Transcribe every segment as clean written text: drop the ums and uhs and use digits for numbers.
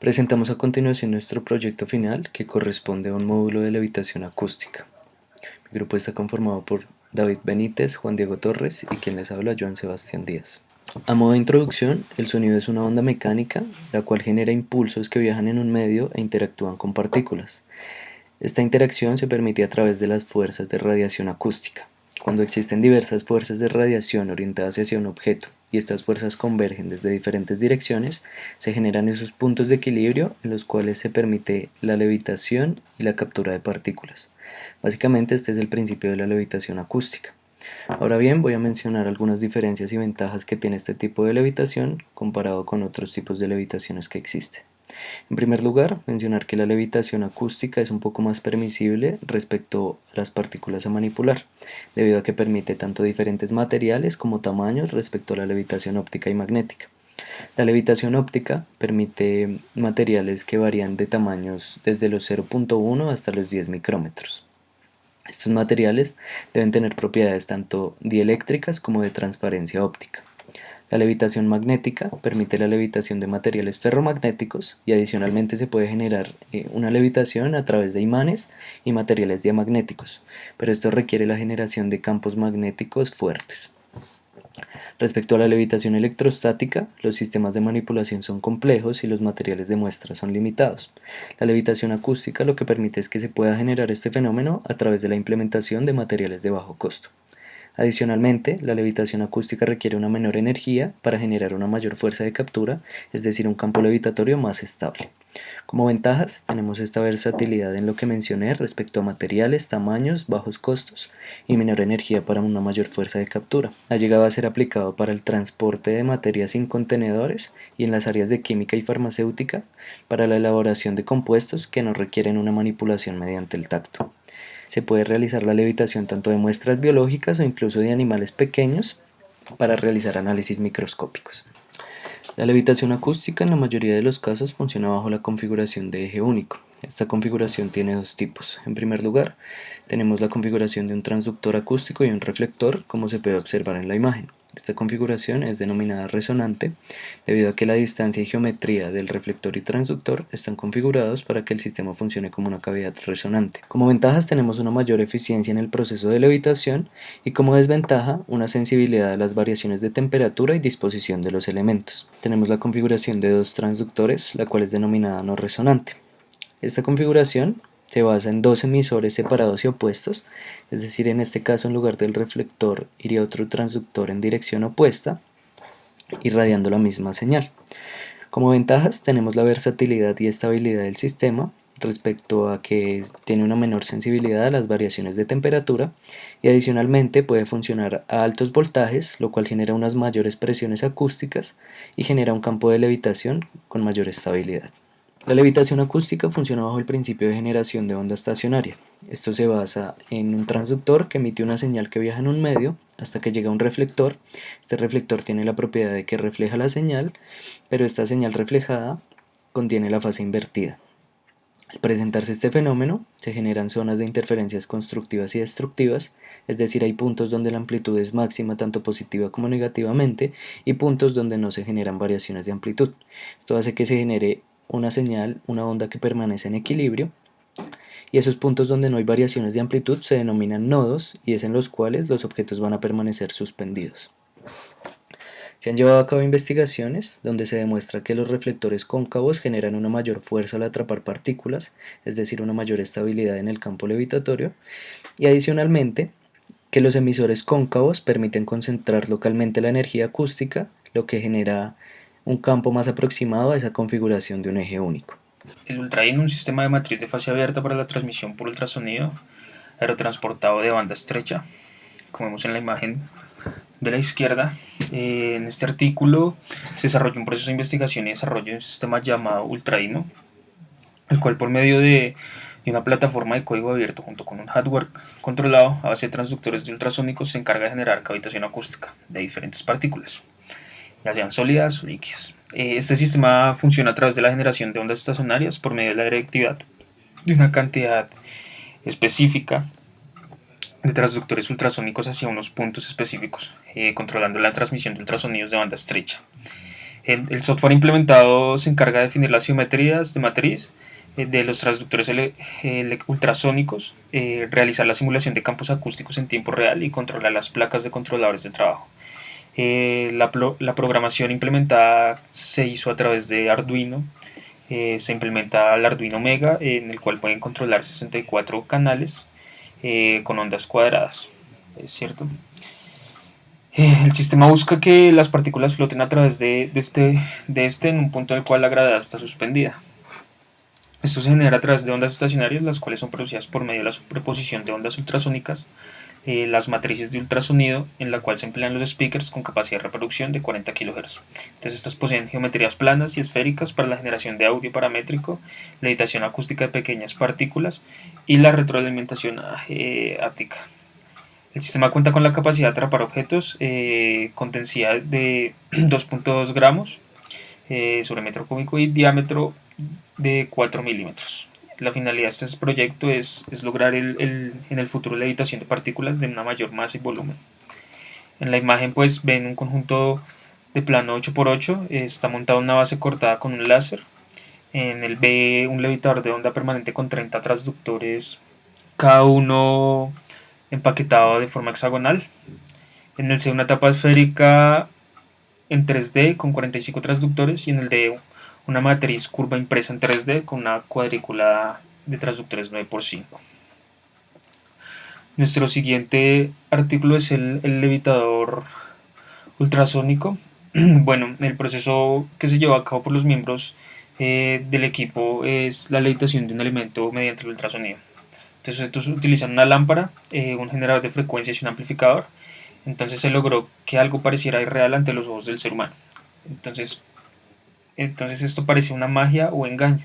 Presentamos a continuación nuestro proyecto final, que corresponde a un módulo de levitación acústica. Mi grupo está conformado por David Benítez, Juan Diego Torres y quien les habla, Joan Sebastián Díaz. A modo de introducción, el sonido es una onda mecánica, la cual genera impulsos que viajan en un medio e interactúan con partículas. Esta interacción se permite a través de las fuerzas de radiación acústica. Cuando existen diversas fuerzas de radiación orientadas hacia un objeto y estas fuerzas convergen desde diferentes direcciones, se generan esos puntos de equilibrio en los cuales se permite la levitación y la captura de partículas. Básicamente este es el principio de la levitación acústica. Ahora bien, voy a mencionar algunas diferencias y ventajas que tiene este tipo de levitación comparado con otros tipos de levitaciones que existen. En primer lugar, mencionar que la levitación acústica es un poco más permisible respecto a las partículas a manipular, debido a que permite tanto diferentes materiales como tamaños respecto a la levitación óptica y magnética. La levitación óptica permite materiales que varían de tamaños desde los 0.1 hasta los 10 micrómetros. Estos materiales deben tener propiedades tanto dieléctricas como de transparencia óptica. La levitación magnética permite la levitación de materiales ferromagnéticos y adicionalmente se puede generar una levitación a través de imanes y materiales diamagnéticos, pero esto requiere la generación de campos magnéticos fuertes. Respecto a la levitación electrostática, los sistemas de manipulación son complejos y los materiales de muestra son limitados. La levitación acústica lo que permite es que se pueda generar este fenómeno a través de la implementación de materiales de bajo costo. Adicionalmente, la levitación acústica requiere una menor energía para generar una mayor fuerza de captura, es decir, un campo levitatorio más estable. Como ventajas, tenemos esta versatilidad en lo que mencioné respecto a materiales, tamaños, bajos costos y menor energía para una mayor fuerza de captura. Ha llegado a ser aplicado para el transporte de materias sin contenedores y en las áreas de química y farmacéutica para la elaboración de compuestos que no requieren una manipulación mediante el tacto. Se puede realizar la levitación tanto de muestras biológicas o incluso de animales pequeños para realizar análisis microscópicos. La levitación acústica en la mayoría de los casos funciona bajo la configuración de eje único. Esta configuración tiene dos tipos. En primer lugar, tenemos la configuración de un transductor acústico y un reflector, como se puede observar en la imagen. Esta configuración es denominada resonante, debido a que la distancia y geometría del reflector y transductor están configurados para que el sistema funcione como una cavidad resonante. Como ventajas tenemos una mayor eficiencia en el proceso de levitación y como desventaja una sensibilidad a las variaciones de temperatura y disposición de los elementos. Tenemos la configuración de dos transductores, la cual es denominada no resonante. Esta configuración se basa en dos emisores separados y opuestos, es decir, en este caso en lugar del reflector iría otro transductor en dirección opuesta, irradiando la misma señal. Como ventajas tenemos la versatilidad y estabilidad del sistema respecto a que tiene una menor sensibilidad a las variaciones de temperatura y adicionalmente puede funcionar a altos voltajes, lo cual genera unas mayores presiones acústicas y genera un campo de levitación con mayor estabilidad. La levitación acústica funciona bajo el principio de generación de onda estacionaria. Esto se basa en un transductor que emite una señal que viaja en un medio hasta que llega a un reflector. Este reflector tiene la propiedad de que refleja la señal, pero esta señal reflejada contiene la fase invertida. Al presentarse este fenómeno, se generan zonas de interferencias constructivas y destructivas, es decir, hay puntos donde la amplitud es máxima tanto positiva como negativamente y puntos donde no se generan variaciones de amplitud. Esto hace que se genere una señal, una onda que permanece en equilibrio, y esos puntos donde no hay variaciones de amplitud se denominan nodos y es en los cuales los objetos van a permanecer suspendidos. Se han llevado a cabo investigaciones donde se demuestra que los reflectores cóncavos generan una mayor fuerza al atrapar partículas, es decir, una mayor estabilidad en el campo levitatorio, y adicionalmente que los emisores cóncavos permiten concentrar localmente la energía acústica, lo que genera un campo más aproximado a esa configuración de un eje único. El ultraín, un sistema de matriz de fase abierta para la transmisión por ultrasonido aerotransportado de banda estrecha, como vemos en la imagen de la izquierda. En este artículo se desarrolla un proceso de investigación y desarrollo de un sistema llamado ultraíno, el cual por medio de una plataforma de código abierto junto con un hardware controlado a base de transductores de ultrasónicos se encarga de generar cavitación acústica de diferentes partículas, ya sean sólidas o líquidas. Este sistema funciona a través de la generación de ondas estacionarias por medio de la directividad de una cantidad específica de transductores ultrasónicos hacia unos puntos específicos, controlando la transmisión de ultrasonidos de banda estrecha. El software implementado se encarga de definir las geometrías de matriz de los transductores ultrasónicos, realizar la simulación de campos acústicos en tiempo real y controlar las placas de controladores de trabajo. La programación implementada se hizo a través de Arduino. Se implementa el Arduino Mega, en el cual pueden controlar 64 canales con ondas cuadradas, ¿es cierto? El sistema busca que las partículas floten a través de este en un punto en el cual la gravedad está suspendida. Esto se genera a través de ondas estacionarias, las cuales son producidas por medio de la superposición de ondas ultrasónicas, las matrices de ultrasonido, en la cual se emplean los speakers con capacidad de reproducción de 40 kHz. Entonces estas poseen geometrías planas y esféricas para la generación de audio paramétrico, la editación acústica de pequeñas partículas y la retroalimentación áptica. El sistema cuenta con la capacidad de atrapar objetos con densidad de 2.2 gramos sobre metro cúbico y diámetro de 4 milímetros. La finalidad de este proyecto es lograr en el futuro la evitación de partículas de una mayor masa y volumen. En la imagen pues ven un conjunto de plano 8x8, está montado una base cortada con un láser. En el B un levitador de onda permanente con 30 transductores, cada uno empaquetado de forma hexagonal. En el C una tapa esférica en 3D con 45 transductores y en el D una matriz curva impresa en 3D con una cuadrícula de transductores 9x5. Nuestro siguiente artículo es el levitador ultrasónico. Bueno, el proceso que se lleva a cabo por los miembros del equipo es la levitación de un elemento mediante el ultrasonido. Entonces estos utilizan una lámpara, un generador de frecuencias y un amplificador. Entonces se logró que algo pareciera irreal ante los ojos del ser humano. Entonces esto parece una magia o engaño.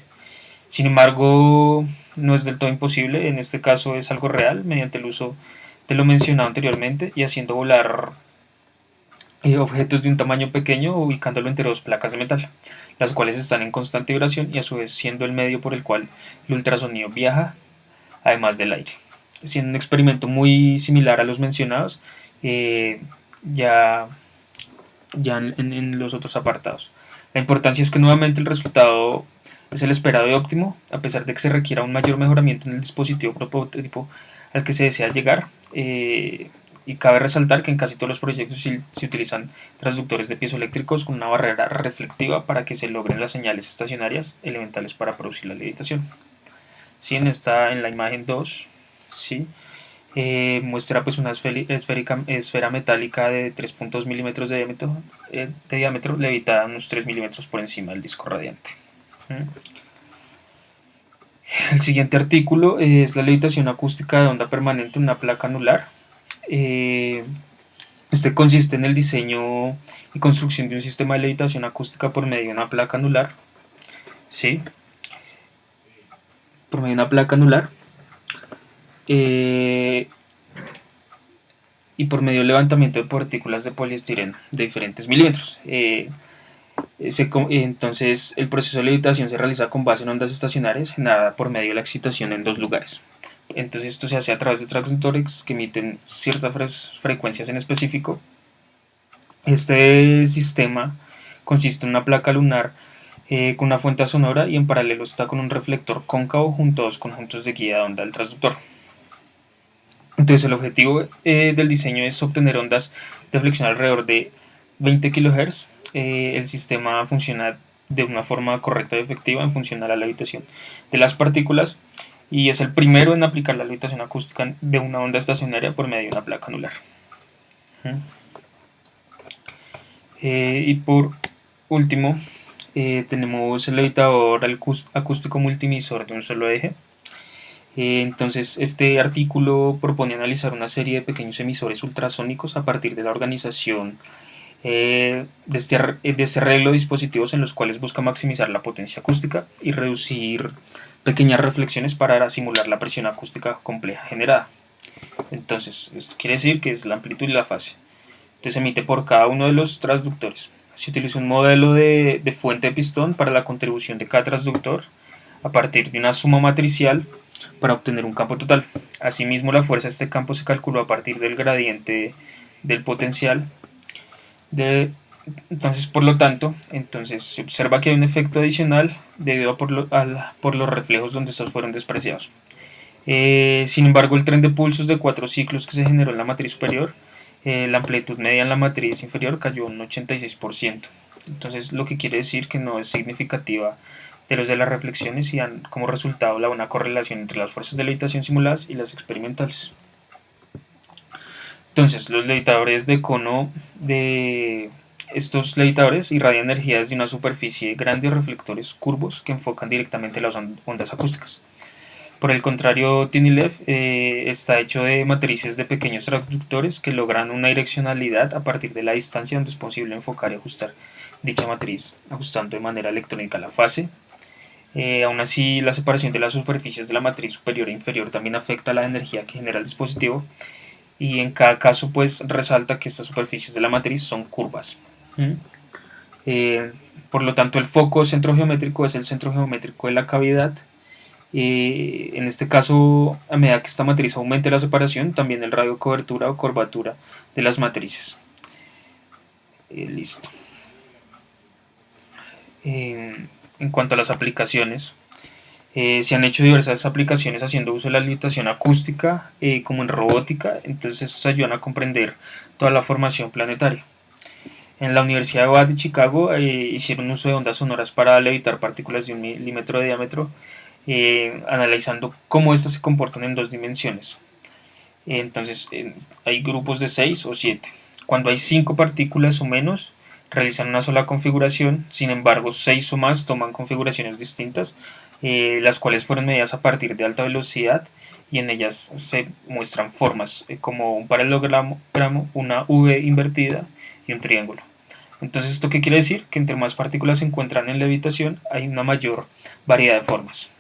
Sin embargo, no es del todo imposible. En este caso es algo real mediante el uso de lo mencionado anteriormente y haciendo volar objetos de un tamaño pequeño ubicándolo entre dos placas de metal, las cuales están en constante vibración y a su vez siendo el medio por el cual el ultrasonido viaja, además del aire. Siendo un experimento muy similar a los mencionados, ya en los otros apartados. La importancia es que nuevamente el resultado es el esperado y óptimo, a pesar de que se requiera un mayor mejoramiento en el dispositivo prototipo al que se desea llegar. Y cabe resaltar que en casi todos los proyectos se utilizan transductores de piezoeléctricos con una barrera reflectiva para que se logren las señales estacionarias elementales para producir la levitación. ¿Sí? En la imagen 2, ¿sí? Muestra pues una esfera metálica de 3.2 milímetros de diámetro levitada unos 3 milímetros por encima del disco radiante. El siguiente artículo es la levitación acústica de onda permanente en una placa anular. Este consiste en el diseño y construcción de un sistema de levitación acústica por medio de una placa anular. ¿Sí? Por medio de una placa anular. Y por medio del levantamiento de partículas de poliestireno de diferentes milímetros. Entonces el proceso de levitación se realiza con base en ondas estacionarias generada por medio de la excitación en dos lugares. Entonces esto se hace a través de transductores que emiten ciertas frecuencias en específico. Este sistema consiste en una placa lunar con una fuente sonora y en paralelo está con un reflector cóncavo junto a dos conjuntos de guía de onda del transductor. Entonces el objetivo del diseño es obtener ondas de flexión alrededor de 20 kHz. El sistema funciona de una forma correcta y efectiva en función a la levitación de las partículas y es el primero en aplicar la levitación acústica de una onda estacionaria por medio de una placa anular. Y por último tenemos el levitador acústico multimisor de un solo eje. Entonces este artículo propone analizar una serie de pequeños emisores ultrasónicos a partir de la organización de este arreglo de dispositivos en los cuales busca maximizar la potencia acústica y reducir pequeñas reflexiones para simular la presión acústica compleja generada. Entonces esto quiere decir que es la amplitud y la fase. Entonces se emite por cada uno de los transductores. Se utiliza un modelo de fuente de pistón para la contribución de cada transductor a partir de una suma matricial para obtener un campo total. Asimismo, la fuerza de este campo se calculó a partir del gradiente del potencial Entonces, por lo tanto, se observa que hay un efecto adicional debido por los reflejos donde estos fueron despreciados. Sin embargo, el tren de pulsos de 4 ciclos que se generó en la matriz superior, la amplitud media en la matriz inferior cayó un 86%. Entonces, lo que quiere decir que no es significativa de los de las reflexiones y dan como resultado la buena correlación entre las fuerzas de levitación simuladas y las experimentales. Entonces, los levitadores de cono de estos levitadores irradian energía desde una superficie grande o reflectores curvos que enfocan directamente las ondas acústicas. Por el contrario, TINILEV está hecho de matrices de pequeños transductores que logran una direccionalidad a partir de la distancia donde es posible enfocar y ajustar dicha matriz, ajustando de manera electrónica la fase. Aún así, la separación de las superficies de la matriz superior e inferior también afecta la energía que genera el dispositivo, y en cada caso pues resalta que estas superficies de la matriz son curvas. Eh, por lo tanto, el foco centro geométrico es el centro geométrico de la cavidad. En este caso, a medida que esta matriz aumente la separación, también el radio de cobertura o curvatura de las matrices. Listo. En cuanto a las aplicaciones, se han hecho diversas aplicaciones haciendo uso de la limitación acústica, como en robótica. Entonces estos ayudan a comprender toda la formación planetaria. En la Universidad de Bath de Chicago hicieron uso de ondas sonoras para levitar partículas de 1 milímetro de diámetro, analizando cómo éstas se comportan en 2 dimensiones. Entonces hay grupos de 6 o 7. Cuando hay 5 partículas o menos, realizan una sola configuración. Sin embargo, 6 o más toman configuraciones distintas, las cuales fueron medidas a partir de alta velocidad, y en ellas se muestran formas como un paralelogramo, una V invertida y un triángulo. Entonces, ¿esto qué quiere decir? Que entre más partículas se encuentran en levitación, hay una mayor variedad de formas.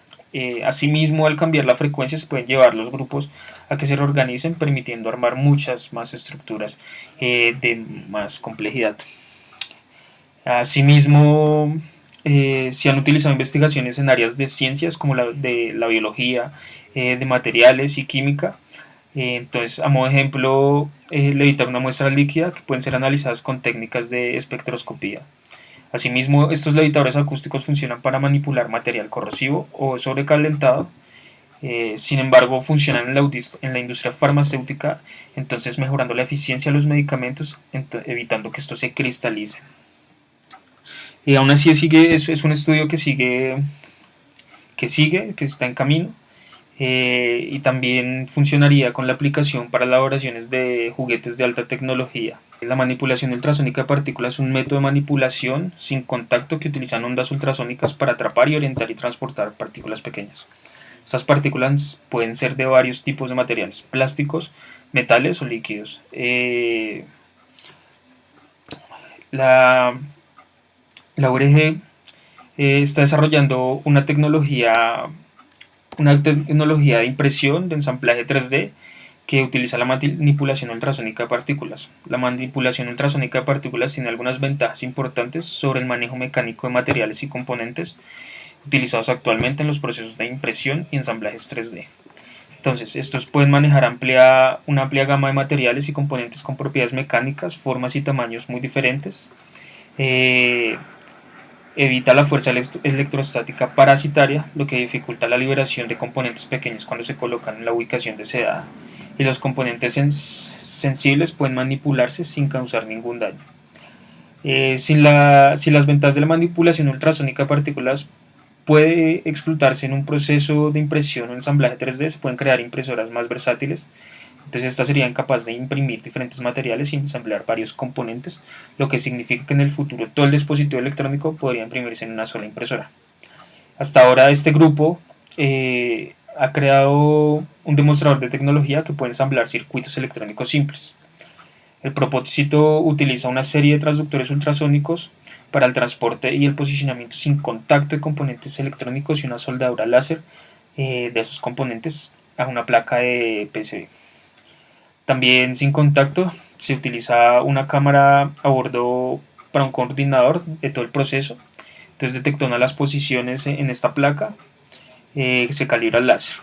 Asimismo, al cambiar la frecuencia, se pueden llevar los grupos a que se reorganicen, permitiendo armar muchas más estructuras de más complejidad. Asimismo, se han utilizado investigaciones en áreas de ciencias como la de la biología, de materiales y química. Entonces, a modo de ejemplo, levitar una muestra líquida que pueden ser analizadas con técnicas de espectroscopía. Asimismo, estos levitadores acústicos funcionan para manipular material corrosivo o sobrecalentado. Sin embargo, funcionan en la industria farmacéutica, entonces mejorando la eficiencia de los medicamentos, evitando que esto se cristalice. Y aún así es un estudio que está en camino, y también funcionaría con la aplicación para elaboraciones de juguetes de alta tecnología. La manipulación ultrasónica de partículas es un método de manipulación sin contacto que utilizan ondas ultrasónicas para atrapar y orientar y transportar partículas pequeñas. Estas partículas pueden ser de varios tipos de materiales: plásticos, metales o líquidos. La, la URG está desarrollando una tecnología de impresión de ensamblaje 3D que utiliza la manipulación ultrasónica de partículas. La manipulación ultrasónica de partículas tiene algunas ventajas importantes sobre el manejo mecánico de materiales y componentes utilizados actualmente en los procesos de impresión y ensamblajes 3D. Entonces, estos pueden manejar una amplia gama de materiales y componentes con propiedades mecánicas, formas y tamaños muy diferentes. Eh, Evita la fuerza electrostática parasitaria, lo que dificulta la liberación de componentes pequeños cuando se colocan en la ubicación deseada, y los componentes sensibles pueden manipularse sin causar ningún daño. Si las ventajas de la manipulación ultrasónica de partículas puede explotarse en un proceso de impresión o ensamblaje 3D, se pueden crear impresoras más versátiles. Entonces estas serían capaces de imprimir diferentes materiales y ensamblar varios componentes, lo que significa que en el futuro todo el dispositivo electrónico podría imprimirse en una sola impresora. Hasta ahora este grupo ha creado un demostrador de tecnología que puede ensamblar circuitos electrónicos simples. El propósito utiliza una serie de transductores ultrasónicos para el transporte y el posicionamiento sin contacto de componentes electrónicos y una soldadura láser de esos componentes a una placa de PCB. También sin contacto se utiliza una cámara a bordo para un coordinador de todo el proceso. Entonces detecta las posiciones en esta placa, que se calibra el láser.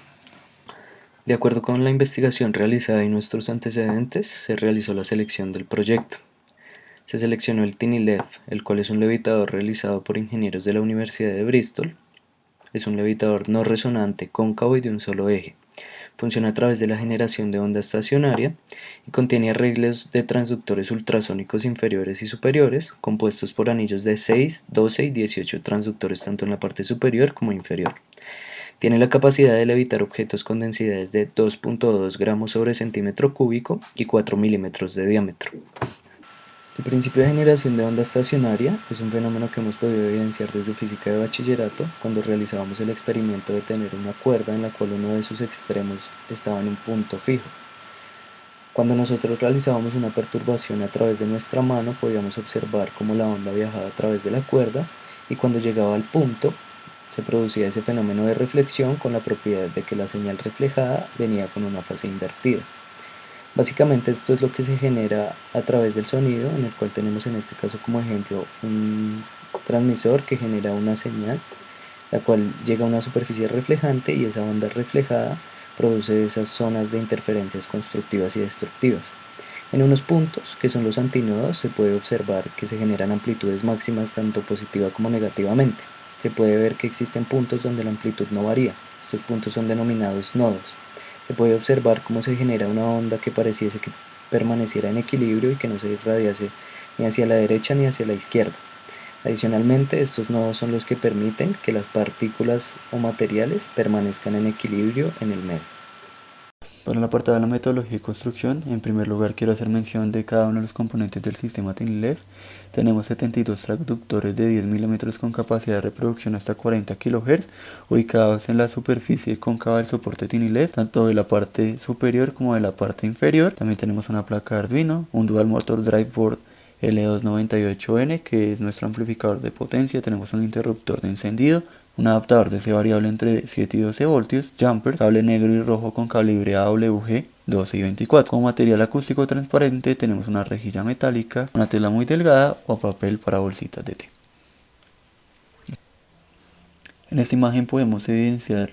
De acuerdo con la investigación realizada y nuestros antecedentes, se realizó la selección del proyecto. Se seleccionó el TINILEF, el cual es un levitador realizado por ingenieros de la Universidad de Bristol. Es un levitador no resonante, cóncavo y de un solo eje. Funciona a través de la generación de onda estacionaria y contiene arreglos de transductores ultrasónicos inferiores y superiores, compuestos por anillos de 6, 12 y 18 transductores tanto en la parte superior como inferior. Tiene la capacidad de levitar objetos con densidades de 2.2 gramos sobre centímetro cúbico y 4 milímetros de diámetro. El principio de generación de onda estacionaria es un fenómeno que hemos podido evidenciar desde física de bachillerato cuando realizábamos el experimento de tener una cuerda en la cual uno de sus extremos estaba en un punto fijo. Cuando nosotros realizábamos una perturbación a través de nuestra mano, podíamos observar cómo la onda viajaba a través de la cuerda y cuando llegaba al punto se producía ese fenómeno de reflexión con la propiedad de que la señal reflejada venía con una fase invertida. Básicamente esto es lo que se genera a través del sonido, en el cual tenemos en este caso como ejemplo un transmisor que genera una señal, la cual llega a una superficie reflejante y esa onda reflejada produce esas zonas de interferencias constructivas y destructivas. En unos puntos, que son los antinodos, se puede observar que se generan amplitudes máximas tanto positiva como negativamente. Se puede ver que existen puntos donde la amplitud no varía. Estos puntos son denominados nodos. Se puede observar cómo se genera una onda que pareciese que permaneciera en equilibrio y que no se irradiase ni hacia la derecha ni hacia la izquierda. Adicionalmente, estos nodos son los que permiten que las partículas o materiales permanezcan en equilibrio en el medio. Para el apartado de la metodología y construcción, en primer lugar quiero hacer mención de cada uno de los componentes del sistema TINILEF. Tenemos 72 transductores de 10 milímetros con capacidad de reproducción hasta 40 kHz, ubicados en la superficie cóncava del soporte TINILEF, tanto de la parte superior como de la parte inferior. También tenemos una placa Arduino, un Dual Motor Drive Board L298N, que es nuestro amplificador de potencia. Tenemos un interruptor de encendido, un adaptador de C variable entre 7 y 12 voltios, jumper, cable negro y rojo con calibre AWG 12 y 24. Como material acústico transparente tenemos una rejilla metálica, una tela muy delgada o papel para bolsitas de té. En esta imagen podemos evidenciar,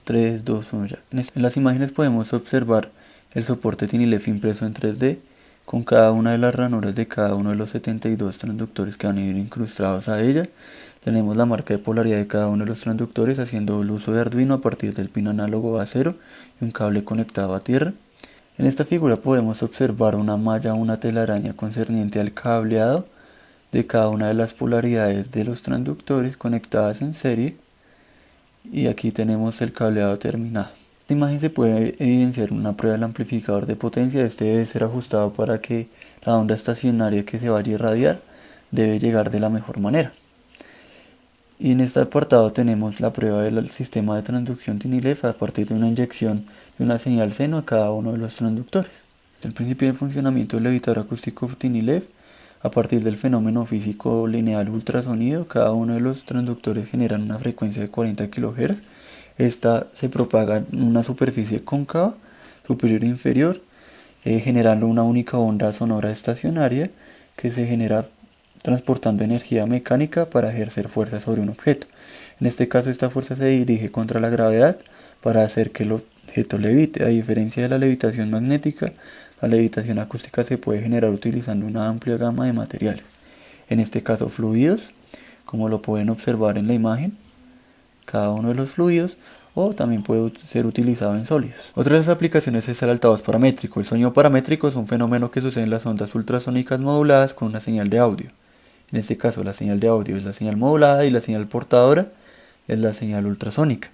3, 2, 1 ya. En las imágenes podemos observar el soporte TINILEF impreso en 3D con cada una de las ranuras de cada uno de los 72 transductores que van a ir incrustados a ella. Tenemos la marca de polaridad de cada uno de los transductores haciendo el uso de Arduino a partir del pin análogo A0 y un cable conectado a tierra. En esta figura podemos observar una malla o una telaraña concerniente al cableado de cada una de las polaridades de los transductores conectadas en serie, y aquí tenemos el cableado terminado. En esta imagen se puede evidenciar una prueba del amplificador de potencia. Este debe ser ajustado para que la onda estacionaria que se vaya a irradiar debe llegar de la mejor manera. Y en este apartado tenemos la prueba del sistema de transducción TINILEF a partir de una inyección de una señal seno a cada uno de los transductores. El principio de funcionamiento del levitador acústico TINILEF: a partir del fenómeno físico lineal ultrasonido, cada uno de los transductores generan una frecuencia de 40 kHz. Esta se propaga en una superficie cóncava, superior e inferior, generando una única onda sonora estacionaria que se genera transportando energía mecánica para ejercer fuerza sobre un objeto. En este caso, esta fuerza se dirige contra la gravedad para hacer que el objeto levite. A diferencia de la levitación magnética, la levitación acústica se puede generar utilizando una amplia gama de materiales. En este caso, fluidos, como lo pueden observar en la imagen, cada uno de los fluidos, o también puede ser utilizado en sólidos. Otra de las aplicaciones es el altavoz paramétrico. El sonido paramétrico es un fenómeno que sucede en las ondas ultrasónicas moduladas con una señal de audio. En este caso, la señal de audio es la señal modulada y la señal portadora es la señal ultrasónica.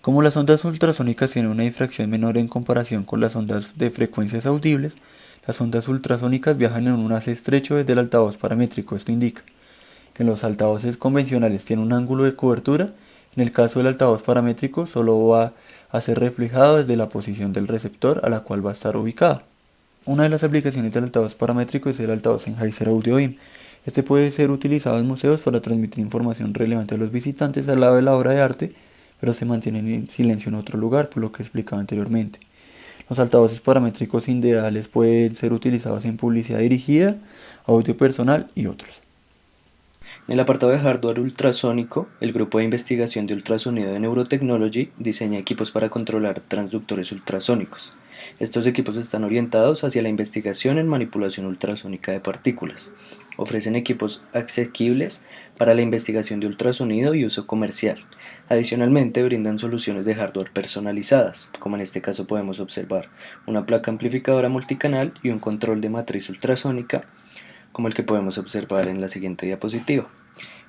Como las ondas ultrasónicas tienen una difracción menor en comparación con las ondas de frecuencias audibles, las ondas ultrasónicas viajan en un haz estrecho desde el altavoz paramétrico. Esto indica que los altavoces convencionales tienen un ángulo de cobertura. En el caso del altavoz paramétrico, solo va a ser reflejado desde la posición del receptor a la cual va a estar ubicado. Una de las aplicaciones del altavoz paramétrico es el altavoz Sennheiser Audio IM. Este puede ser utilizado en museos para transmitir información relevante a los visitantes al lado de la obra de arte, pero se mantiene en silencio en otro lugar, por lo que explicaba anteriormente. Los altavoces paramétricos ideales pueden ser utilizados en publicidad dirigida, audio personal y otros. En el apartado de hardware ultrasónico, el grupo de investigación de ultrasonido de Neurotechnology diseña equipos para controlar transductores ultrasónicos. Estos equipos están orientados hacia la investigación en manipulación ultrasónica de partículas. Ofrecen equipos asequibles para la investigación de ultrasonido y uso comercial. Adicionalmente, brindan soluciones de hardware personalizadas, como en este caso podemos observar una placa amplificadora multicanal y un control de matriz ultrasónica, como el que podemos observar en la siguiente diapositiva.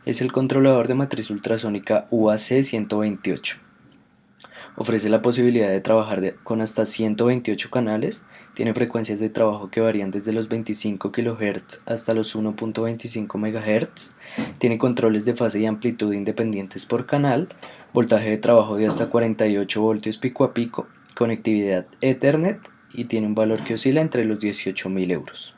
Es el controlador de matriz ultrasónica UAC128. Ofrece la posibilidad de trabajar con hasta 128 canales, tiene frecuencias de trabajo que varían desde los 25 kHz hasta los 1.25 MHz, tiene controles de fase y amplitud independientes por canal, voltaje de trabajo de hasta 48 voltios pico a pico, conectividad Ethernet y tiene un valor que oscila entre los 18.000 euros.